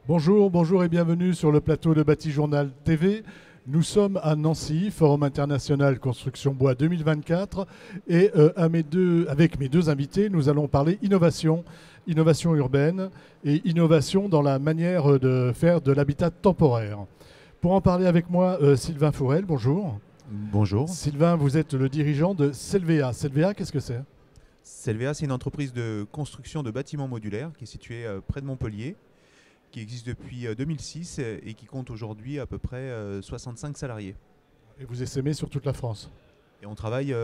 Bonjour, bonjour et bienvenue sur le plateau de Bâti-Journal TV. Nous sommes à Nancy, Forum international Construction Bois 2024. Et avec mes deux invités, nous allons parler innovation, innovation urbaine et innovation dans la manière de faire de l'habitat temporaire. Pour en parler avec moi, Sylvain Fourel, bonjour. Bonjour. Sylvain, vous êtes le dirigeant de Selvéa. Selvéa, qu'est-ce que c'est ? Selvéa, c'est une entreprise de construction de bâtiments modulaires qui est située près de Montpellier, qui existe depuis 2006 et qui compte aujourd'hui à peu près 65 salariés. Et vous essaimez sur toute la France ? Et on travaille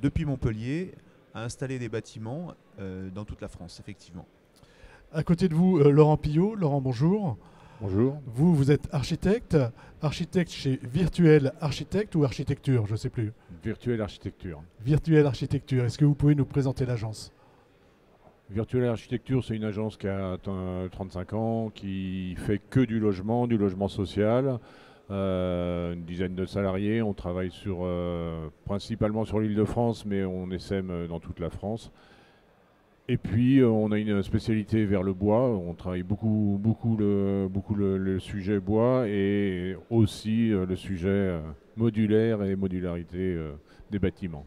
depuis Montpellier à installer des bâtiments dans toute la France, effectivement. À côté de vous, Laurent Pillot. Laurent, bonjour. Bonjour. Vous êtes architecte chez Virtuel Architecte ou Architecture, je ne sais plus. Virtuel Architecture. Virtuel Architecture, est-ce que vous pouvez nous présenter l'agence ? Virtuel Architecture, c'est une agence qui a 35 ans, qui fait que du logement social. Une dizaine de salariés. On travaille principalement sur l'Île-de-France, mais on essaime dans toute la France. Et puis, on a une spécialité vers le bois. On travaille beaucoup le sujet bois et aussi le sujet modulaire et modularité des bâtiments,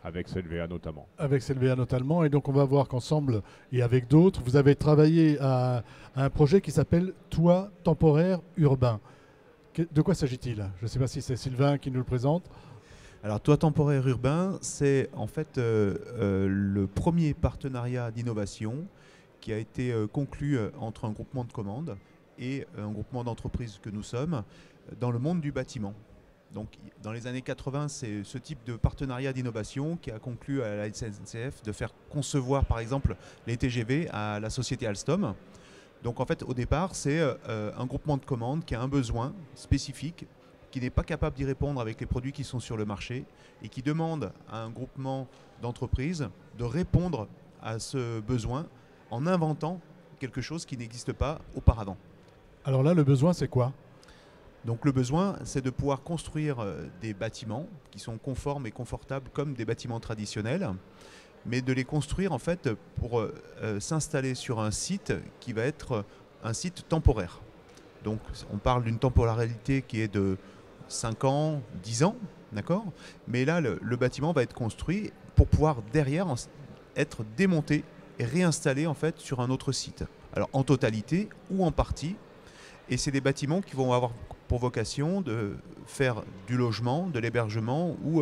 avec Selvéa notamment. Avec Selvéa notamment. Et donc, on va voir qu'ensemble, et avec d'autres, vous avez travaillé à un projet qui s'appelle Toit temporaire urbain. De quoi s'agit-il ? Je ne sais pas si c'est Sylvain qui nous le présente. Alors, Toit temporaire urbain, c'est en fait le premier partenariat d'innovation qui a été conclu entre un groupement de commandes et un groupement d'entreprises que nous sommes dans le monde du bâtiment. Donc, dans les années 80, c'est ce type de partenariat d'innovation qui a conclu à la SNCF de faire concevoir, par exemple, les TGV à la société Alstom. Donc, en fait, au départ, c'est un groupement de commandes qui a un besoin spécifique, qui n'est pas capable d'y répondre avec les produits qui sont sur le marché et qui demande à un groupement d'entreprises de répondre à ce besoin en inventant quelque chose qui n'existe pas auparavant. Alors là, le besoin, c'est quoi ? Donc le besoin, c'est de pouvoir construire des bâtiments qui sont conformes et confortables comme des bâtiments traditionnels, mais de les construire en fait pour s'installer sur un site qui va être un site temporaire. Donc on parle d'une temporalité qui est de 5 ans, 10 ans, d'accord ? Mais là, le bâtiment va être construit pour pouvoir derrière être démonté et réinstallé en fait sur un autre site. Alors en totalité ou en partie. Et c'est des bâtiments qui vont avoir pour vocation de faire du logement, de l'hébergement ou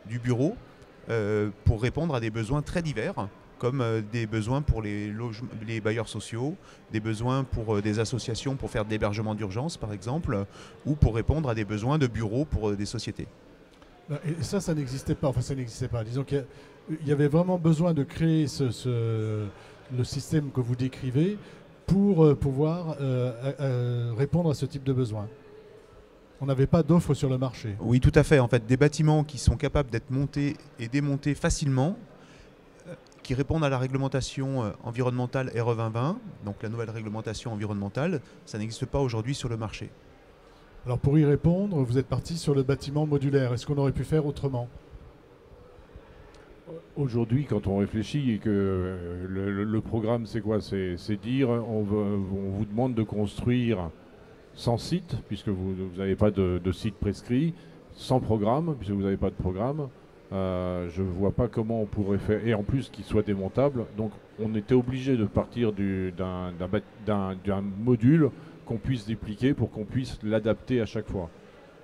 du bureau pour répondre à des besoins très divers, comme des besoins pour les bailleurs sociaux, des besoins pour des associations pour faire de l'hébergement d'urgence par exemple, ou pour répondre à des besoins de bureaux pour des sociétés. Et ça n'existait pas. Enfin, ça n'existait pas. Disons qu'il y avait vraiment besoin de créer le système que vous décrivez pour pouvoir répondre à ce type de besoin. On n'avait pas d'offre sur le marché. Oui, tout à fait. En fait, des bâtiments qui sont capables d'être montés et démontés facilement, qui répondent à la réglementation environnementale RE 2020, donc la nouvelle réglementation environnementale, ça n'existe pas aujourd'hui sur le marché. Alors pour y répondre, vous êtes parti sur le bâtiment modulaire. Est-ce qu'on aurait pu faire autrement ? Aujourd'hui, quand on réfléchit et que le programme, c'est quoi ? C'est dire, on vous demande de construire sans site, puisque vous n'avez pas de site prescrit, sans programme, puisque vous n'avez pas de programme. Je ne vois pas comment on pourrait faire, et en plus qu'il soit démontable. Donc on était obligé de partir d'un module qu'on puisse dépliquer pour qu'on puisse l'adapter à chaque fois.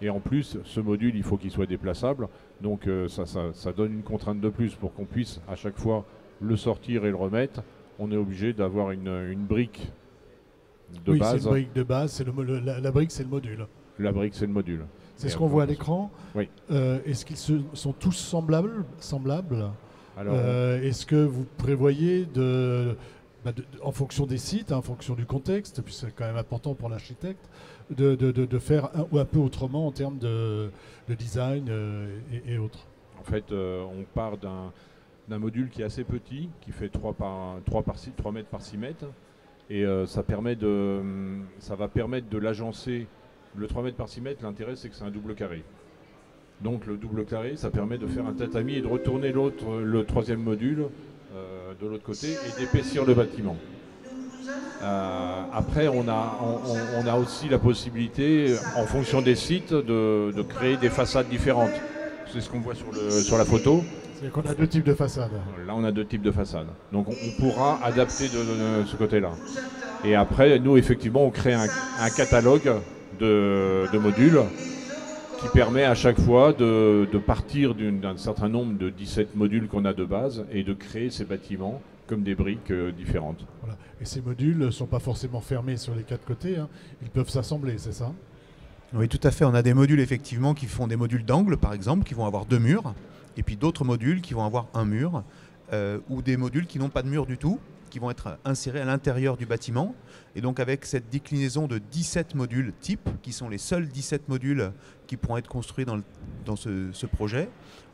Et en plus, ce module, il faut qu'il soit déplaçable. Donc ça donne une contrainte de plus pour qu'on puisse à chaque fois le sortir et le remettre. On est obligé d'avoir une brique de base. Oui, c'est une brique de base. La brique, c'est le module. La brique, c'est le module. C'est ce qu'on voit à l'écran. Oui. Est-ce qu'ils sont tous semblables Alors, est-ce que vous prévoyez en fonction des sites, en fonction du contexte, puis c'est quand même important pour l'architecte, de faire un peu autrement en termes de design et autres. En fait, on part d'un module qui est assez petit, qui fait 3 mètres par 6 mètres, et ça va permettre de l'agencer. Le 3 mètres par 6 mètres, l'intérêt c'est que c'est un double carré. Donc le double carré, ça permet de faire un tatami et de retourner le troisième module de l'autre côté et d'épaissir le bâtiment. Après, on a aussi la possibilité, en fonction des sites, de créer des façades différentes. C'est ce qu'on voit sur la photo. C'est qu'on a deux types de façades. Là, on a deux types de façades. Donc, on pourra adapter de ce côté-là. Et après, nous, effectivement, on crée un catalogue de modules qui permet à chaque fois de partir d'un certain nombre de 17 modules qu'on a de base et de créer ces bâtiments comme des briques différentes. Voilà. Et ces modules ne sont pas forcément fermés sur les quatre côtés, hein. Ils peuvent s'assembler, c'est ça? Oui, tout à fait. On a des modules effectivement qui font des modules d'angle, par exemple, qui vont avoir 2 murs, et puis d'autres modules qui vont avoir un mur, ou des modules qui n'ont pas de mur du tout, qui vont être insérés à l'intérieur du bâtiment. Et donc avec cette déclinaison de 17 modules types, qui sont les seuls 17 modules qui pourront être construits dans ce projet,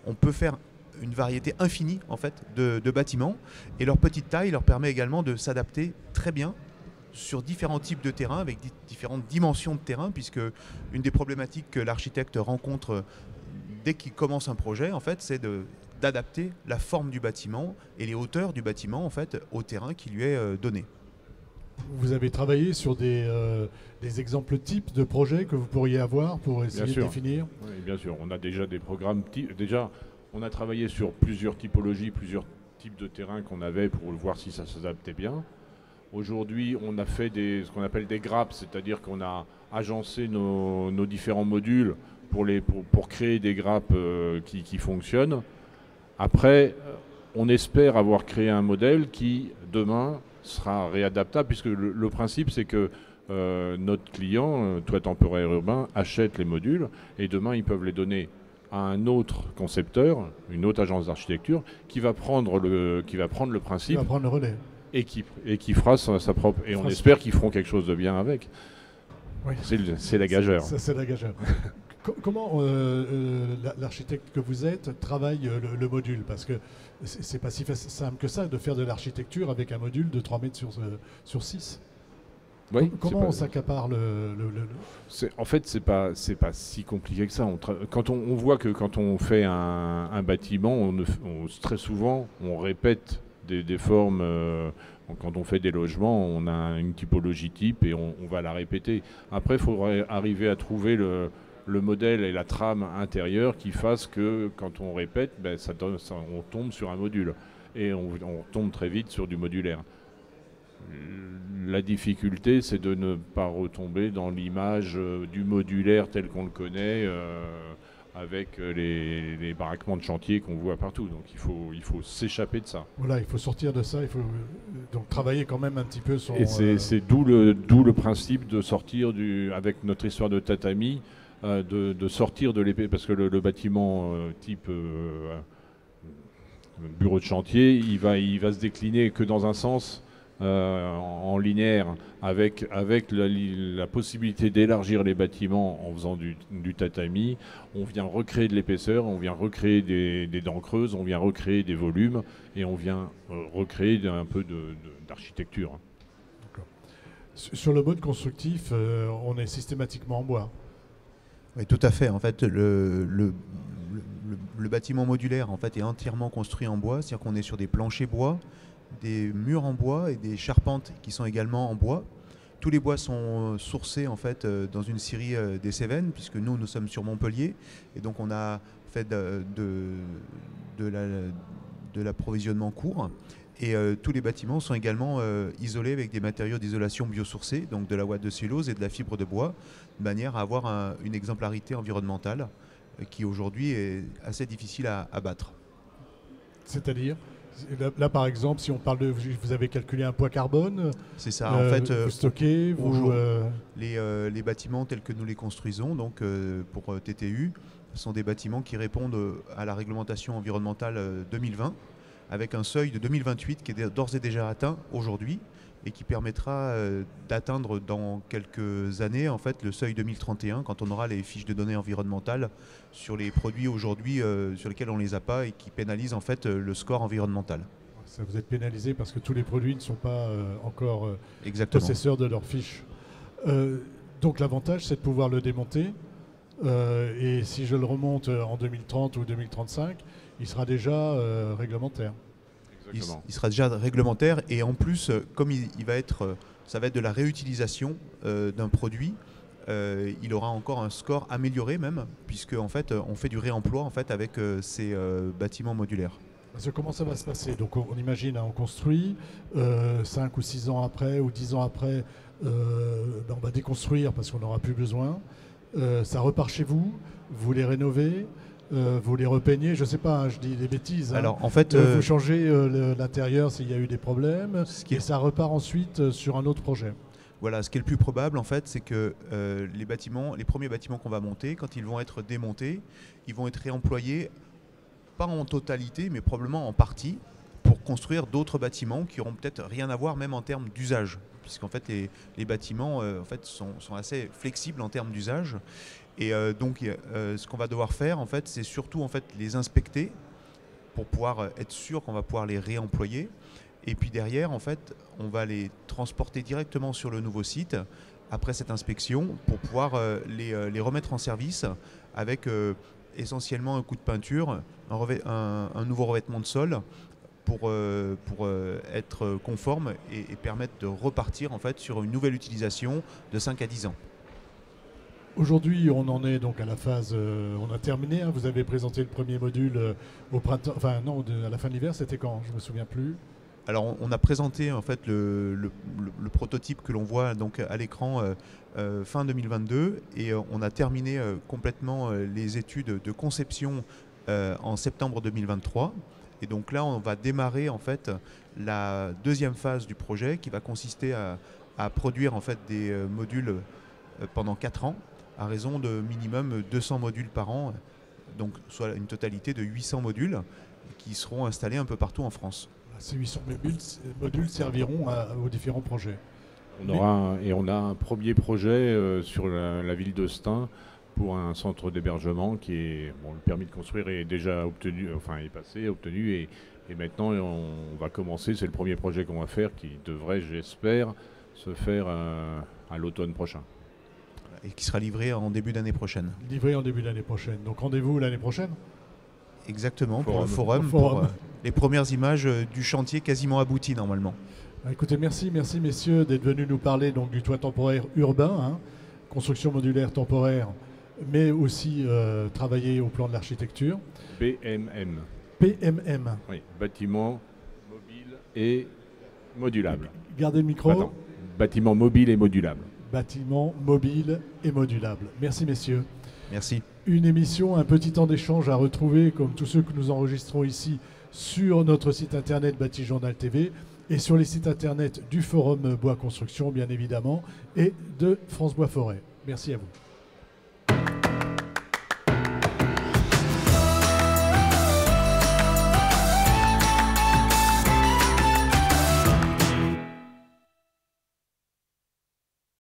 on peut faire une variété infinie en fait, de bâtiments. Et leur petite taille leur permet également de s'adapter très bien sur différents types de terrains, avec différentes dimensions de terrain, puisque une des problématiques que l'architecte rencontre dès qu'il commence un projet, en fait, c'est d'adapter la forme du bâtiment et les hauteurs du bâtiment en fait, au terrain qui lui est donné. Vous avez travaillé sur des exemples types de projets que vous pourriez avoir pour essayer de définir? Oui, bien sûr. On a déjà des programmes types. Déjà, on a travaillé sur plusieurs typologies, plusieurs types de terrains qu'on avait pour voir si ça s'adaptait bien. Aujourd'hui, on a fait ce qu'on appelle des grappes, c'est-à-dire qu'on a agencé nos différents modules pour créer des grappes qui fonctionnent. Après, on espère avoir créé un modèle qui, demain, sera réadaptable, puisque le principe, c'est que notre client, Toit Temporaire Urbain, achète les modules et demain, ils peuvent les donner à un autre concepteur, une autre agence d'architecture, qui va prendre le principe. Qui va prendre le relais. Et qui fera sa propre. Et on espère qu'ils feront quelque chose de bien avec. Oui. C'est la gageure. C'est la gageure. Comment l'architecte que vous êtes travaille le module? Parce que c'est pas si simple que ça de faire de l'architecture avec un module de 3 mètres sur 6. Oui, comment on s'accapare En fait, c'est pas si compliqué que ça. Quand on voit que quand on fait un bâtiment, très souvent, on répète des formes. Quand on fait des logements, on a une typologie type et on va la répéter. Après, il faudrait arriver à trouver le modèle et la trame intérieure qui fasse que quand on répète, on tombe sur un module. Et on tombe très vite sur du modulaire. La difficulté, c'est de ne pas retomber dans l'image du modulaire tel qu'on le connaît, avec les baraquements de chantier qu'on voit partout. Donc il faut s'échapper de ça. Voilà, il faut sortir de ça, il faut donc travailler quand même un petit peu sur... Et c'est d'où le principe de sortir, avec notre histoire de tatami, de sortir de l'épée, parce que le bâtiment type bureau de chantier, il va se décliner que dans un sens, en linéaire, avec la possibilité d'élargir les bâtiments en faisant du tatami. On vient recréer de l'épaisseur, on vient recréer des dents creuses, on vient recréer des volumes et on vient recréer un peu d'architecture. Sur le mode constructif, on est systématiquement en bois. Oui, tout à fait. En fait, le bâtiment modulaire en fait, est entièrement construit en bois, c'est-à-dire qu'on est sur des planchers bois, des murs en bois et des charpentes qui sont également en bois. Tous les bois sont sourcés en fait dans une scierie des Cévennes, puisque nous sommes sur Montpellier, et donc on a fait de l'approvisionnement court. Et tous les bâtiments sont également isolés avec des matériaux d'isolation biosourcés, donc de la ouate de cellulose et de la fibre de bois, de manière à avoir une exemplarité environnementale qui aujourd'hui est assez difficile à battre. C'est-à-dire ? Là, par exemple, si on parle vous avez calculé un poids carbone. C'est ça. En fait, vous stockez, les bâtiments tels que nous les construisons, donc pour TTU, sont des bâtiments qui répondent à la réglementation environnementale 2020, avec un seuil de 2028 qui est d'ores et déjà atteint aujourd'hui et qui permettra d'atteindre dans quelques années en fait, le seuil 2031 quand on aura les fiches de données environnementales sur les produits aujourd'hui sur lesquels on ne les a pas et qui pénalisent en fait, le score environnemental. Ça, vous êtes pénalisé parce que tous les produits ne sont pas encore possesseurs de leurs fiches. Donc l'avantage, c'est de pouvoir le démonter. Et si je le remonte en 2030 ou 2035, il sera déjà réglementaire. il sera déjà réglementaire et en plus, comme ça va être de la réutilisation d'un produit, il aura encore un score amélioré même, puisque en fait, on fait du réemploi en fait, avec ces bâtiments modulaires. Parce que comment ça va se passer? Donc on imagine, on construit, 5 ou 6 ans après ou 10 ans après, on va déconstruire parce qu'on n'aura plus besoin. Ça repart chez vous, vous les rénovez, vous les repeignez, je ne sais pas, je dis des bêtises. Alors en fait, vous changez l'intérieur s'il y a eu des problèmes, et ça repart ensuite sur un autre projet. Voilà, ce qui est le plus probable en fait, c'est que les premiers bâtiments qu'on va monter, quand ils vont être démontés, ils vont être réemployés, pas en totalité, mais probablement en partie, pour construire d'autres bâtiments qui auront peut-être rien à voir même en termes d'usage, puisqu'en fait les bâtiments en fait, sont assez flexibles en termes d'usage. Et donc ce qu'on va devoir faire en fait, c'est surtout en fait, les inspecter pour pouvoir être sûr qu'on va pouvoir les réemployer. Et puis derrière, en fait, on va les transporter directement sur le nouveau site après cette inspection pour pouvoir les remettre en service avec essentiellement un coup de peinture, un nouveau revêtement de sol pour être conforme et permettre de repartir en fait, sur une nouvelle utilisation de 5 à 10 ans. Aujourd'hui, on en est donc à la phase, on a terminé, vous avez présenté le premier module au printemps, enfin non, à la fin de l'hiver, c'était quand? Je ne me souviens plus. Alors on a présenté en fait le prototype que l'on voit donc à l'écran fin 2022 et on a terminé complètement les études de conception en septembre 2023. Et donc là, on va démarrer en fait la deuxième phase du projet qui va consister à produire en fait des modules pendant 4 ans à raison de minimum 200 modules par an, donc soit une totalité de 800 modules qui seront installés un peu partout en France. Ces 800 modules serviront aux différents projets. On a un premier projet sur la ville de Stein pour un centre d'hébergement qui est, bon, le permis de construire est déjà obtenu, enfin est passé, obtenu et maintenant on va commencer, c'est le premier projet qu'on va faire qui devrait, j'espère, se faire à l'automne prochain. Et qui sera livré en début d'année prochaine. Livré en début d'année prochaine. Donc rendez-vous l'année prochaine? Exactement, pour le forum. Pour les premières images du chantier quasiment abouti normalement. Écoutez, merci messieurs d'être venus nous parler donc, du toit temporaire urbain, construction modulaire temporaire, mais aussi travailler au plan de l'architecture. BMM. PMM. Oui, bâtiment mobile et modulable. Gardez le micro. Attends. Bâtiment mobile et modulable. Bâtiment mobile et modulable. Merci messieurs. Merci. Une émission, un petit temps d'échange à retrouver, comme tous ceux que nous enregistrons ici, sur notre site internet Bâti Journal TV et sur les sites internet du Forum Bois Construction, bien évidemment, et de France Bois Forêt. Merci à vous.